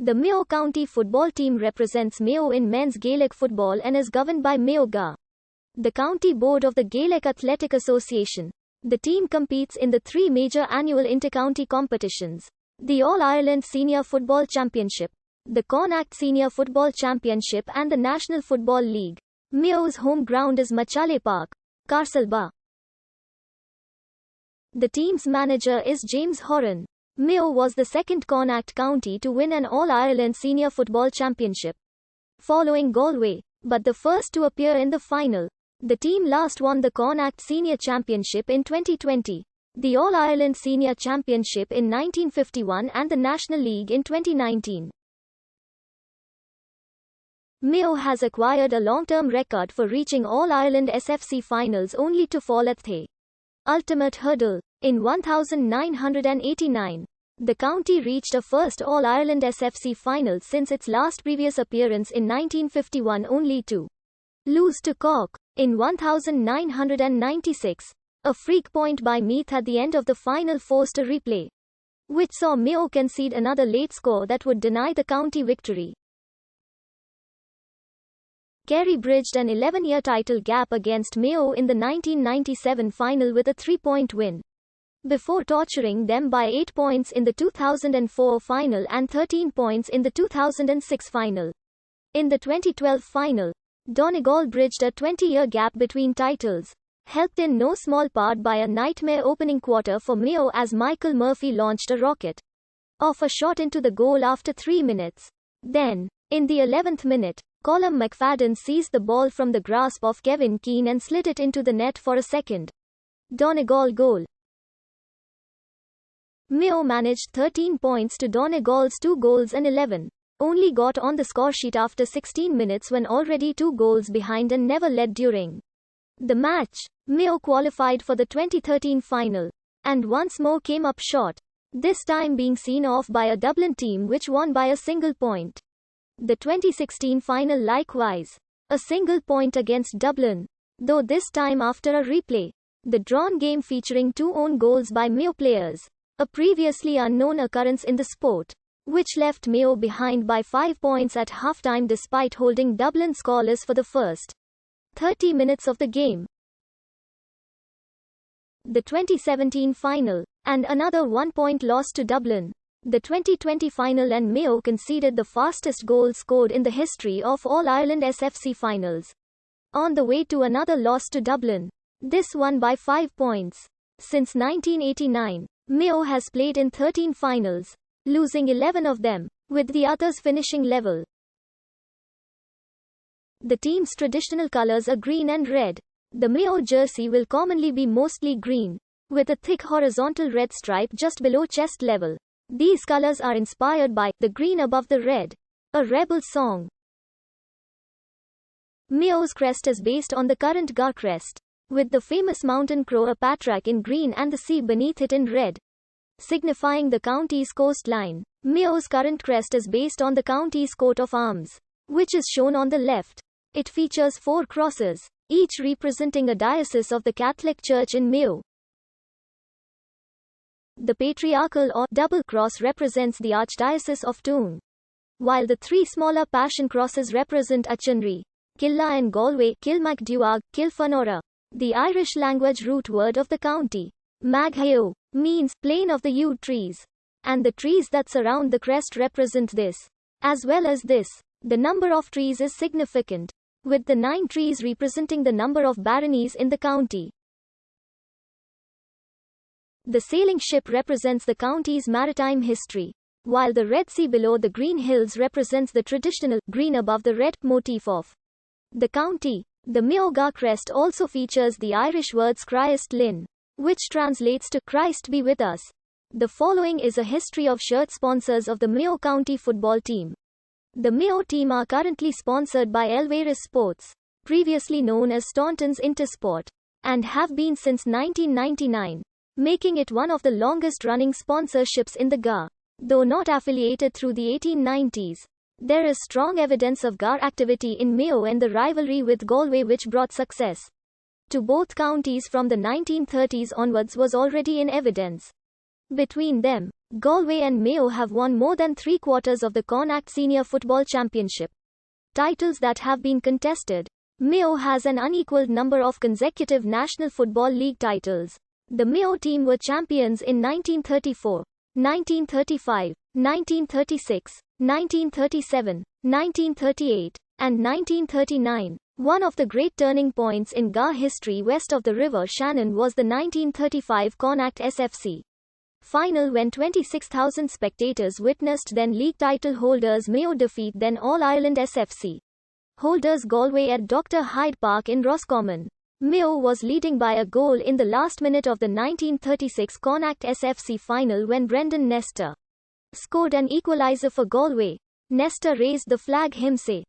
The Mayo County football team represents Mayo in men's Gaelic football and is governed by Mayo GA, the county board of the Gaelic Athletic Association. The team competes in the three major annual intercounty competitions: the All-Ireland Senior Football Championship, the Connacht Senior Football Championship and the National Football League. Mayo's home ground is Machale Park, Castlebar. The team's manager is James Horan. Mayo was the second Connacht county to win an All-Ireland Senior Football Championship, following Galway, but the first to appear in the final. The team last won the Connacht Senior Championship in 2020, the All-Ireland Senior Championship in 1951 and the National League in 2019. Mayo has acquired a long-term record for reaching All-Ireland SFC finals only to fall at the ultimate hurdle. In 1989, the county reached a first All-Ireland SFC final since its last previous appearance in 1951 only to lose to Cork. In 1996, a freak point by Meath at the end of the final forced a replay, which saw Mayo concede another late score that would deny the county victory. Kerry bridged an 11-year title gap against Mayo in the 1997 final with a 3-point win, before torturing them by 8 points in the 2004 final and 13 points in the 2006 final. In the 2012 final, Donegal bridged a 20-year gap between titles, helped in no small part by a nightmare opening quarter for Mayo as Michael Murphy launched a rocket off a shot into the goal after 3 minutes. Then, in the 11th minute, Colm McFadden seized the ball from the grasp of Kevin Keane and slid it into the net for a second Donegal goal. Mayo managed 13 points to Donegal's 2 goals and 11. Only got on the scoresheet after 16 minutes when already 2 goals behind and never led during the match. Mayo qualified for the 2013 final, and once more came up short, this time being seen off by a Dublin team which won by a single point. The 2016 final likewise, a single point against Dublin, though this time after a replay. The drawn game featuring 2 own goals by Mayo players, a previously unknown occurrence in the sport, which left Mayo behind by 5 points at halftime despite holding Dublin scoreless for the first 30 minutes of the game. The 2017 final, and another 1-point loss to Dublin. The 2020 final and Mayo conceded the fastest goal scored in the history of All-Ireland SFC finals, on the way to another loss to Dublin, this one by 5 points. Since 1989, Mayo has played in 13 finals, losing 11 of them, with the others finishing level. The team's traditional colors are green and red. The Mayo jersey will commonly be mostly green, with a thick horizontal red stripe just below chest level. These colors are inspired by the green above the red, a rebel song. Mayo's crest is based on the current GA crest, with the famous mountain crow a patrak in green and the sea beneath it in red, signifying the county's coastline. Mayo's current crest is based on the county's coat of arms, which is shown on the left. It features 4 crosses, each representing a diocese of the Catholic Church in Mayo. The patriarchal or double cross represents the Archdiocese of Tuam, while the 3 smaller passion crosses represent Achonry, Killa and Galway, Kilmacduag, Kilfanora. The Irish language root word of the county, Maghayo, means plain of the yew trees, and the trees that surround the crest represent this, as well as this. The number of trees is significant, with the 9 trees representing the number of baronies in the county. The sailing ship represents the county's maritime history, while the Red Sea below the green hills represents the traditional green above the red motif of the county. The Mayo GA crest also features the Irish words Christ Lin, which translates to Christ be with us. The following is a history of shirt sponsors of the Mayo County football team. The Mayo team are currently sponsored by Elveris Sports, previously known as Staunton's Intersport, and have been since 1999. Making it one of the longest-running sponsorships in the GA. Though not affiliated through the 1890s, there is strong evidence of GA activity in Mayo and the rivalry with Galway which brought success to both counties from the 1930s onwards was already in evidence between them. Galway and Mayo have won more than three-quarters of the Connacht Senior Football Championship titles that have been contested. Mayo has an unequaled number of consecutive National Football League titles. The Mayo team were champions in 1934, 1935, 1936, 1937, 1938, and 1939. One of the great turning points in GA history west of the River Shannon was the 1935 Connacht SFC final, when 26,000 spectators witnessed then league title holders Mayo defeat then All-Ireland SFC holders Galway at Dr. Hyde Park in Roscommon. Mayo was leading by a goal in the last minute of the 1936 Connacht SFC final when Brendan Nestor scored an equaliser for Galway. Nestor raised the flag himself.